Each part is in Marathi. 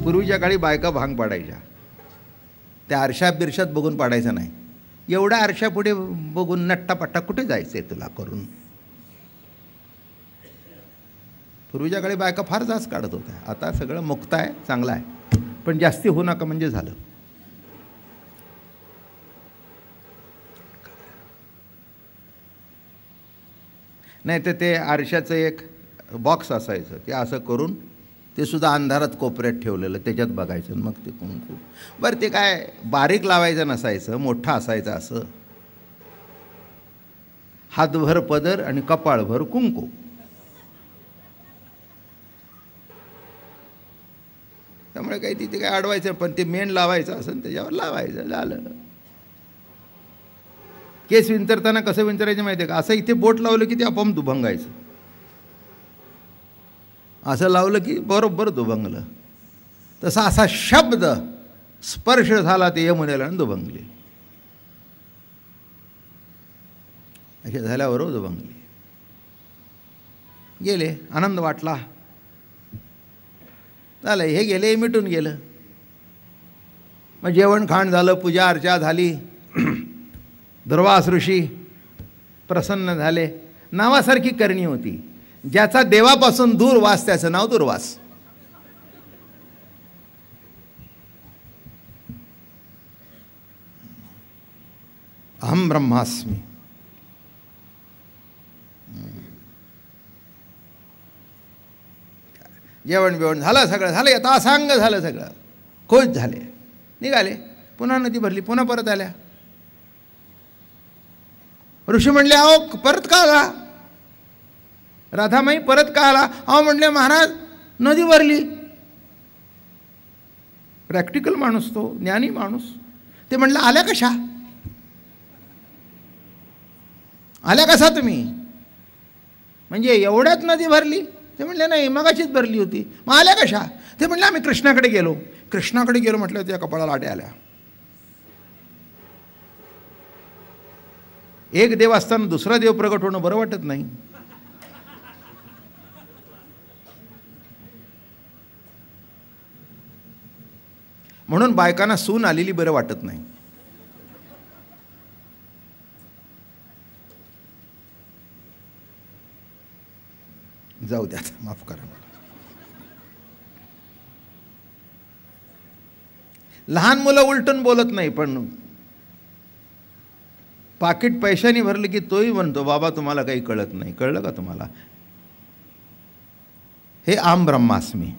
पूर्वीच्या काळी बायका भांग पाडायच्या, त्या आरशा बिरशात बघून पाडायचं नाही. एवढ्या आरशापुढे बघून नट्टापट्टा कुठे जायचंय तुला करून. पूर्वीच्या काळी बायका फार जास्त काढत होत्या. आता सगळं मुक्त आहे, चांगलं आहे, पण जास्ती होऊ नका म्हणजे झालं. नाही तर ते आरशाचं एक बॉक्स असायचं, ते असं करून ते सुद्धा अंधारात कोपऱ्यात ठेवलेलं, त्याच्यात बघायचं. मग ते कुंकू बरं ते काय बारीक लावायचं नसायचं, मोठं असायचं असं, हातभर पदर आणि कपाळभर कुंकू. त्यामुळे काही तिथे काय अडवायचं, पण ते मेन लावायचं असं त्याच्यावर लावायचं, झालं. केस विंचरताना कसं विंचरायचं माहिती आहे का? असं इथे बोट लावलं की ते आपोआप दुभंगायचं, असं लावलं की बरोबर दुभंगलं. तसा असा शब्द स्पर्श झाला ते यमुनेला दुभंगली. असे झाल्याबरोबर दुभंगली. गेले, आनंद वाटला, झालं, हे गेले, मिटून गेलं. मग जेवण खाण झालं, पूजा अर्चा झाली, दुर्वास ऋषी प्रसन्न झाले. नावासारखी करणी होती. ज्याचा देवापासून दूर वास त्याचं नाव दुर्वास. अहम ब्रह्मास्मी. जेवण बिवण झालं, सगळं झालं, आता असांग झालं, सगळं खुश झाले, निघाले. पुन्हा नदी भरली, पुन्हा परत आल्या. ऋषी म्हणले, अहो परत का आला राधामाई, परत का आला? अहो म्हणले, महाराज नदी भरली. प्रॅक्टिकल माणूस तो, ज्ञानी माणूस. ते म्हणलं, आल्या कशा? आल्या कसा तुम्ही? म्हणजे एवढ्यात नदी भरली? ते म्हणले, नाही मगाशीच भरली होती. मग आल्या कशा? ते म्हणले, आम्ही कृष्णाकडे गेलो. कृष्णाकडे गेलो म्हटलं, त्या कपाळाला आट्या आल्या. एक देव असताना दुसरा देव प्रगट होणं बरं वाटत नाही. म्हणून बायकांना सून आलेली बरं वाटत नाही. जाऊ द्या, माफ करा. लहान मुलं उलटून बोलत नाही, पण पाकिट पैशाने भरले की तोही म्हणतो, बाबा तुम्हाला काही कळत नाही. कळलं का तुम्हाला? हे अहम ब्रह्मास्मी.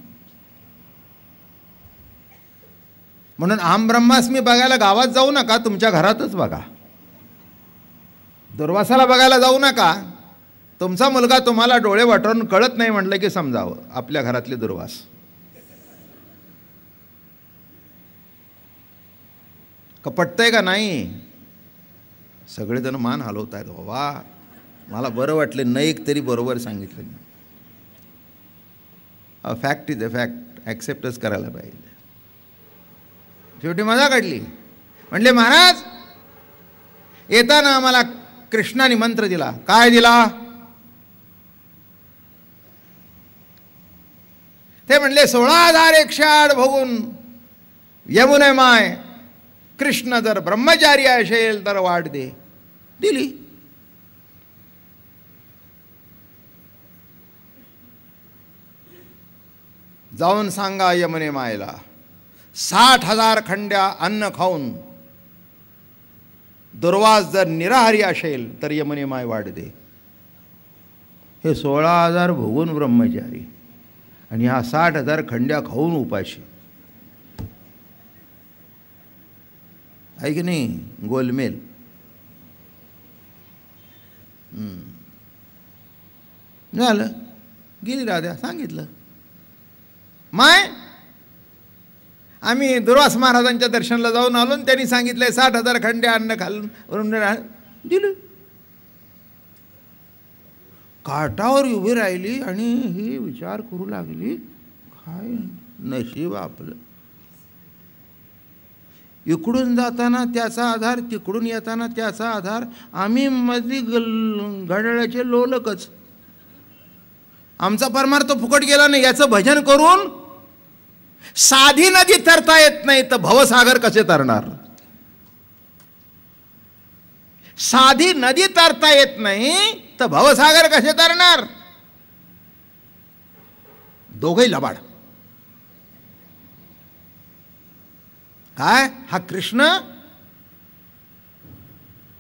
म्हणून अहम ब्रह्मास्मी बघायला गावात जाऊ नका, तुमच्या घरातच बघा. दुर्वासाला बघायला जाऊ नका. तुमचा मुलगा तुम्हाला डोळे वाटून कळत नाही म्हटलं की समजावं, आपल्या घरातले दुर्वास. कपटतंय का नाही? सगळेजण मान हलवत आहेत. वा, मला बरं वाटलं, नाही एक तरी बरोबर सांगितलं. फॅक्ट इज अ फॅक्ट, ॲक्सेप्टच करायला पाहिजे. शेवटी मजा काढली. म्हणले, महाराज येताना आम्हाला कृष्णाने मंत्र दिला. काय दिला? ते म्हणले, 16,108 भोगून यमुने माय, कृष्ण जर ब्रह्मचारी असेल तर वाट दे. दिली. जाऊन सांगा यमुने मायला, 60,000 खंड्या अन्न खाऊन दुर्वास जर निराहारी असेल तर यमुने माय वाट दे. हे 16,000 भोगून ब्रह्मचारी आणि हा 60,000 खंड्या खाऊन उपाशी. आहे की नाही? गोलमेल. झालं. गेली राधा. सांगितलं, माय आम्ही दुर्वास महाराजांच्या दर्शनाला जाऊन आलो, त्यांनी सांगितलंय 60,000 खंड्या अन्न खालून दिलं. काठावर उभी राहिली आणि ही विचार करू लागली, काय नशीब आपलं. इकडून जाताना त्याचा आधार, तिकडून येताना त्याचा आधार, आम्ही मध्ये घड्याळाचे लोलकच. आमचा परमार्थ फुकट गेला नाही. याचं भजन करून साधी नदी तरता येत नाही तर भवसागर कसे तरणार? साधी नदी तरता येत नाही तर भवसागर कसे तरणार? दोघही लबाड. काय हा कृष्ण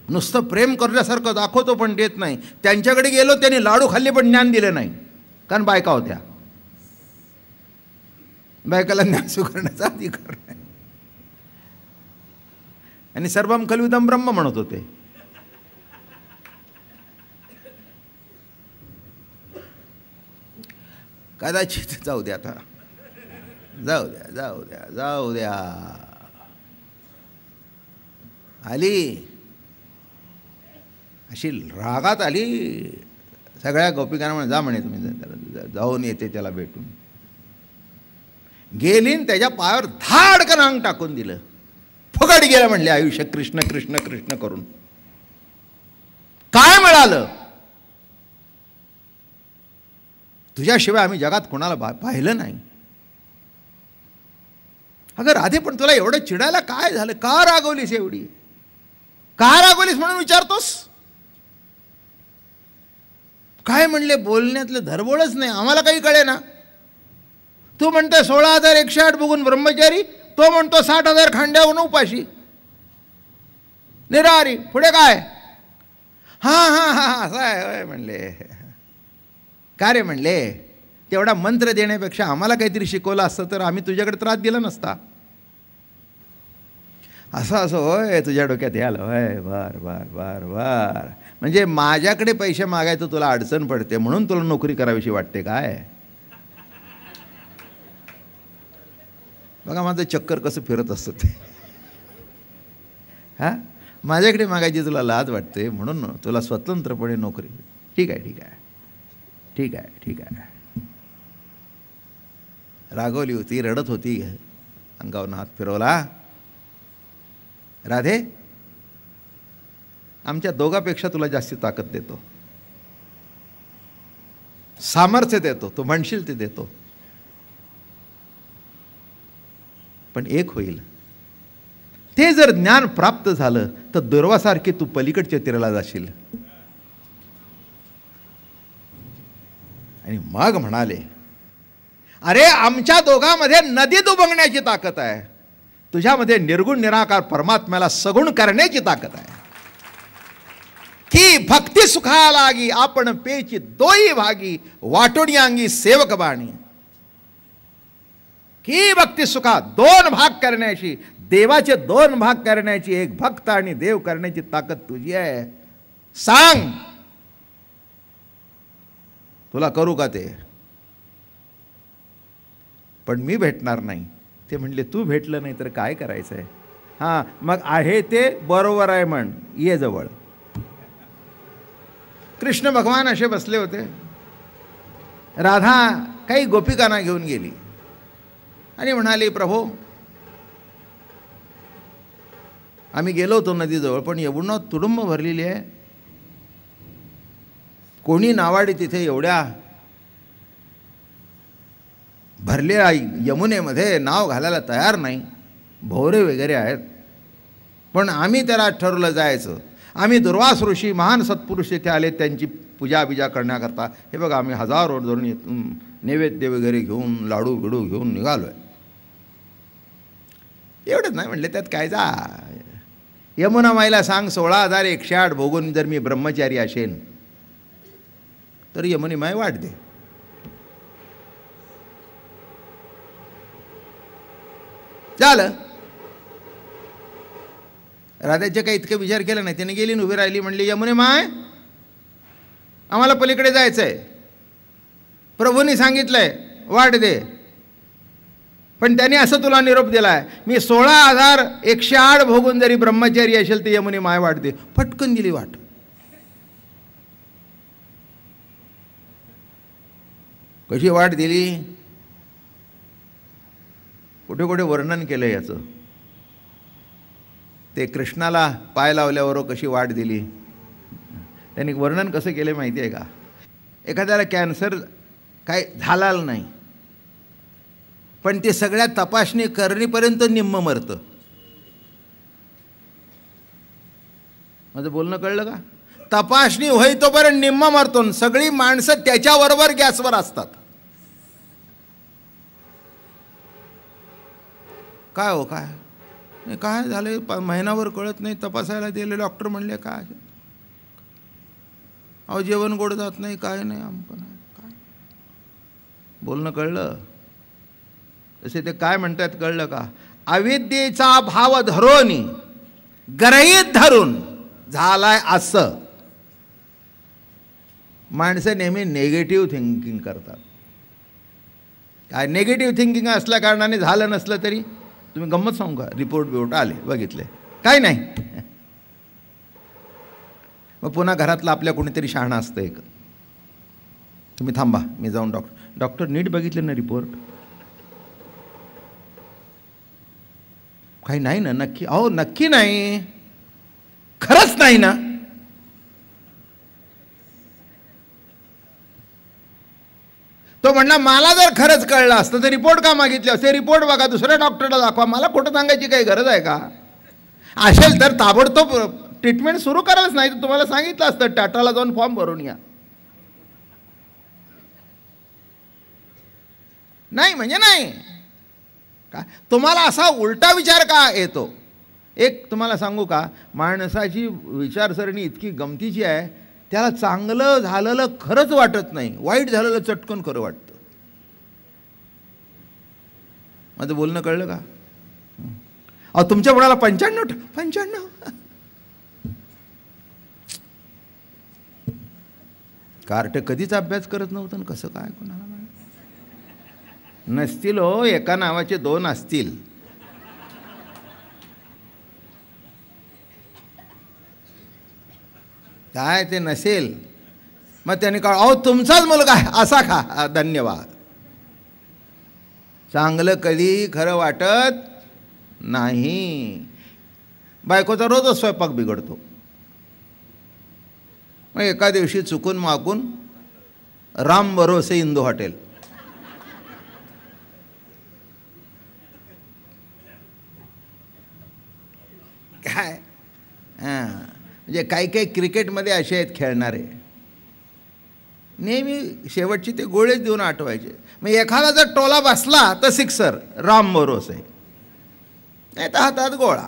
नुसतं प्रेम करण्यासारखं दाखवतो पण देत नाही. त्यांच्याकडे गेलो त्यांनी लाडू खाल्ले पण ज्ञान दिलं नाही, कारण बायका होत्या. बायकाला ज्ञान स्वीकारण्याचा अधिकार नाही. आणि सर्वम खलविदम ब्रह्म म्हणत होते. कदाचित जाऊ द्या, आता जाऊ द्या जाऊ द्या जाऊ द्या. आली अशी रागात आली. सगळ्या गोपिकांना म्हणे जा म्हणे तुम्ही जाऊन येते त्याला भेटून. गेली त्याच्या पायावर धाडकन अंग टाकून दिलं. फुकट गेलं म्हणले आयुष्य कृष्ण कृष्ण कृष्ण करून. काय मिळालं? तुझ्याशिवाय आम्ही जगात कोणाला पाहिलं नाही. अगं राधे, पण तुला एवढं चिडायला काय झालं? का रागवलीस एवढी? का रागवलीस म्हणून विचारतोस? काय म्हणले? बोलण्यातलं धरबोळच नाही, आम्हाला काही कळे ना. तू म्हणतोय 16,108 बघून ब्रह्मचारी, तो म्हणतो 60,000 खांड्याहून उपाशी. निरारी. पुढे काय? हां हां हां असं आहे म्हणले. का रे म्हणले, तेवढा मंत्र देण्यापेक्षा आम्हाला काहीतरी शिकवलं असतं तर आम्ही तुझ्याकडे त्रास दिला नसता. असं असं होय तुझ्या डोक्यात यायला होय. बर बर बर बर. म्हणजे माझ्याकडे पैसे मागायचं तुला अडचण पडते म्हणून तुला नोकरी करावीशी वाटते काय? बघा माझं चक्कर कसं फिरत असतं ते. हां, माझ्याकडे मागायची तुला लाज वाटते म्हणून तुला स्वतंत्रपणे नोकरी. ठीक आहे ठीक आहे ठीक आहे ठीक आहे. रागवली होती, रडत होती, अंगावरून हात फिरवला. राधे, आमच्या दोघांपेक्षा तुला जास्ती ताकद देतो, सामर्थ्य देतो, तू म्हणशील ते देतो. पण एक होईल, ते जर ज्ञान प्राप्त झालं तर दुर्वासारखी तू पलीकडच्या तीराला जाशील. आणि मग म्हणाले, अरे आमच्या दोघांमध्ये नदी दुबंगण्याची ताकद आहे, तुझ्यामध्ये निर्गुण निराकार परमात्म्याला सगुण करण्याची ताकद आहे. की भक्ती सुखा लागी आपण पेची दोई भागी, वाटोणी अंगी सेवक बाणी. की भक्ती सुखा दोन भाग करण्याची, देवाचे दोन भाग करण्याची, एक भक्त आणि देव करण्याची ताकद तुझी आहे. सांग तुला करू का ते? पण मी भेटणार नाही. ते म्हणले तू भेटलं नाही तर काय करायचं आहे? हां, मग आहे ते बरोबर आहे म्हण, ये जवळ. कृष्ण भगवान असे बसले होते. राधा काही गोपिकांना घेऊन गेली आणि म्हणाली, प्रभो आम्ही गेलो होतो नदीजवळ, पण यमुना तुडुंब भरलेली आहे. कोणी नावाडी तिथे एवढ्या भरलेल्या यमुनेमध्ये नाव घालायला तयार नाही. भोवरे वगैरे आहेत. पण आम्ही त्याला ठरवलं जायचं. आम्ही दुर्वास ऋषी महान सत्पुरुष इथे आले त्यांची पूजा बिजा करण्याकरता. हे बघा आम्ही हजारो धरून नैवेद्य वगैरे घेऊन लाडू बिडू घेऊन निघालो आहे. एवढंच नाही म्हणले, त्यात काय जा. यमुना माईला सांग 16,108 भोगून जर मी ब्रह्मचारी असेन तर यमुनी माई वाट दे. झालं. राधाचे काही इतके विचार केला नाही. त्याने गेली उभी राहिली, म्हणली यमुने माय आम्हाला पलीकडे जायचं आहे, प्रभूंनी सांगितलंय वाट दे. पण त्याने असं तुला निरोप दिलाय, मी 16,108 भोगून जरी ब्रह्मचारी असेल तर यमुने माय वाट दे. पटकन दिली वाट. कशी वाट दिली, कुठे कुठे वर्णन केलं याचं. ते कृष्णाला पाय लावल्यावर कशी वाट दिली, त्यांनी वर्णन कसं केलं माहिती आहे का? एखाद्याला कॅन्सर काय झाला नाही, पण ते सगळ्या तपासणी करणीपर्यंत निम्म मरतं. माझं बोलणं कळलं का? तपासणी होई तोपर्यंत निम्म मरतो. सगळी माणसं त्याच्याबरोबर गॅसवर असतात. काय हो काय काय झाले, महिनाभर कळत नाही. तपासायला दिले, डॉक्टर म्हणले काय अहो जेवण गोड जात नाही, काय नाही, आमकं नाही. काय बोलणं कळलं? तसे ते काय म्हणतात कळलं का? अविद्येचा भाव धरून गरहीत धरून झालाय असं. माणसं नेहमी निगेटिव्ह थिंकिंग करतात. काय निगेटिव्ह थिंकिंग असल्या कारणाने झालं नसलं तरी तुम्ही गंमत सांगू का, रिपोर्ट आले बघितले काय नाही. मग पुन्हा घरातलं आपल्या कोणीतरी शहाणा असतं एक, तुम्ही थांबा मी जाऊन डॉक्टर नीट बघितले ना रिपोर्ट, काही नाही ना नक्की? अहो नक्की नाही, खरंच नाही ना. तो म्हणला मला जर खरंच कळलं असतं तर रिपोर्ट का मागितले असते? रिपोर्ट बघा, दुसऱ्या डॉक्टरला दाखवा, मला खोटं सांगायची काही गरज आहे का? असेल तर ताबडतोब ट्रीटमेंट सुरू करायलाच नाही तर तुम्हाला सांगितलं असतं टाटाला जाऊन फॉर्म भरून या. नाही म्हणजे नाही का? तुम्हाला असा उलटा विचार का येतो? एक तुम्हाला सांगू का, माणसाची विचारसरणी इतकी गमतीची आहे, त्याला चांगलं झालेलं खरंच वाटत नाही, वाईट झालेलं चटकन खरं वाटतं. माझं बोलणं कळलं का? अहो तुमच्या मुलाला 95 कार्ट कधीच अभ्यास करत नव्हतं, कसं काय कोणाला नसतील हो, एका नावाचे 2 असतील. काय ते नसेल मग त्याने का अहो तुमचाच मुलगा आहे असा खा, धन्यवाद. चांगलं कधी खरं वाटत नाही. बायकोचा रोजच स्वयंपाक बिघडतो. मग एका दिवशी चुकून मागून राम भरोसे इंदू हॉटेल, काय म्हणजे काही काही क्रिकेटमध्ये असे आहेत खेळणारे, नेहमी शेवटची ते गोळेच देऊन आठवायचे. मग एखादा जर टोला बसला तर सिक्सर, राम भरोसे, नाही तर हातात गोळा.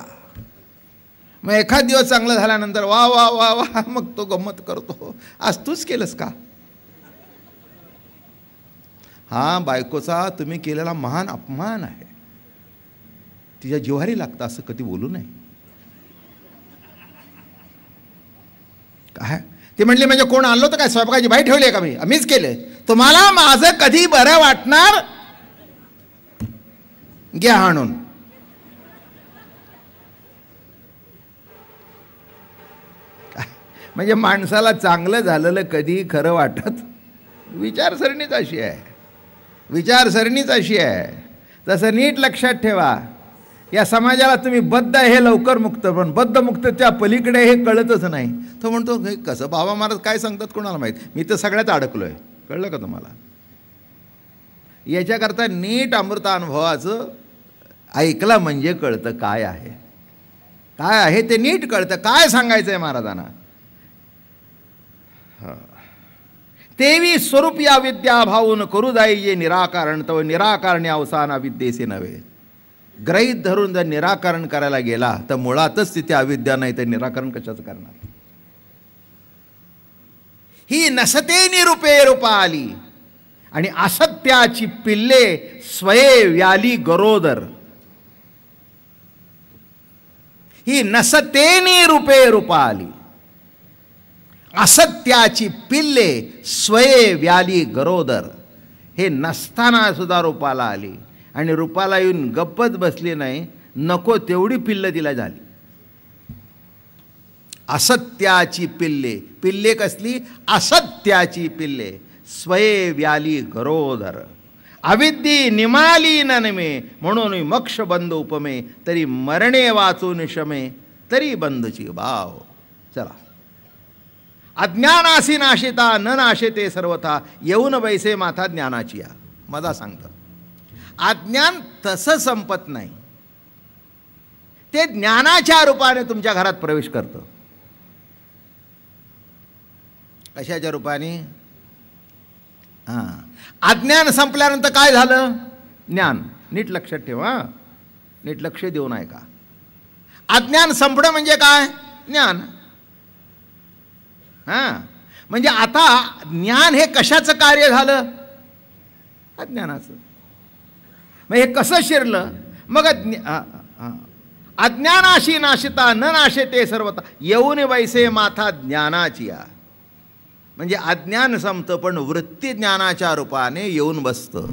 मग एखाद दिवस चांगलं झाल्यानंतर वा वा वा वा, मग तो गंमत करतो, आज तूच केलंस का? हा बायकोचा तुम्ही केलेला महान अपमान आहे, तिच्या जिव्हारी लागतं, असं कधी बोलू नये. काय ते म्हणले म्हणजे कोण आणलो तर काय स्वयंपाकाची बाई ठेवली आहे का? मीच केले. तुम्हाला माझं कधी बरं वाटणार? घ्या आणून. म्हणजे माणसाला चांगलं झालेलं कधी खरं वाटत? विचारसरणीच अशी आहे, विचारसरणीच अशी आहे. तसं नीट लक्षात ठेवा, या समाजाला तुम्ही बद्ध हे लवकर मुक्त, पण बद्धमुक्तच्या पलीकडे हे कळतच नाही. तो म्हणतो हे कसं बाबा महाराज काय सांगतात कोणाला माहीत, मी तर सगळ्यात अडकलो आहे. कळलं का तुम्हाला? याच्याकरता नीट अमृतानुभवाचं ऐकलं म्हणजे कळतं काय आहे, काय आहे ते नीट कळतं, काय सांगायचं आहे महाराजांना. तेवी स्वरूप या विद्या भावून करू जाई जे निराकरण, तव निराकारणे अवसान विद्येसे नव्हे. ग्रहित धरून जर निराकरण करायला गेला तर मुळातच तिथे अविद्या नाही, तर निराकरण कशाचं करणार? ही नसते निरूपे रूपा आली आणि असत्याची पिल्ले स्वये व्याली गरोदर. ही नसते निरूपे रूपा आली, असत्याची पिल्ले स्वये व्याली गरोदर. हे नसताना सुद्धा रूपाला आली आणि रूपाला येऊन गप्पच बसली नाही, नको तेवढी पिल्लं तिला झाली. असत्याची पिल्ले, पिल्ले कसली? असत्याची पिल्ले स्वये व्याली गरोदर. अविद्ये निमाली ननमे म्हणून मक्ष बंद उपमे, तरी मरणे वाचून शमे तरी बंदची भाव. चला, अज्ञानासी नाशिता न नाशेते सर्वथा, येऊन बैसे माथा ज्ञानाची या. माझा सांगतात अज्ञान तसं संपत नाही, ते ज्ञानाच्या रूपाने तुमच्या घरात प्रवेश करतं. कशाच्या रूपाने? हां, अज्ञान संपल्यानंतर काय झालं? ज्ञान. नीट लक्षात ठेवा, नीट लक्ष देऊन ऐका. अज्ञान संपणं म्हणजे काय? ज्ञान. हां, म्हणजे आता ज्ञान हे कशाचं कार्य झालं? अज्ञानाचं. मग हे कसं शिरलं? मग अज्ञानाशी नाशिता न नाशते सर्वता येऊन वैसे माथा ज्ञानाची या. म्हणजे अज्ञान संपतं पण वृत्ती ज्ञानाच्या रूपाने येऊन बसतं.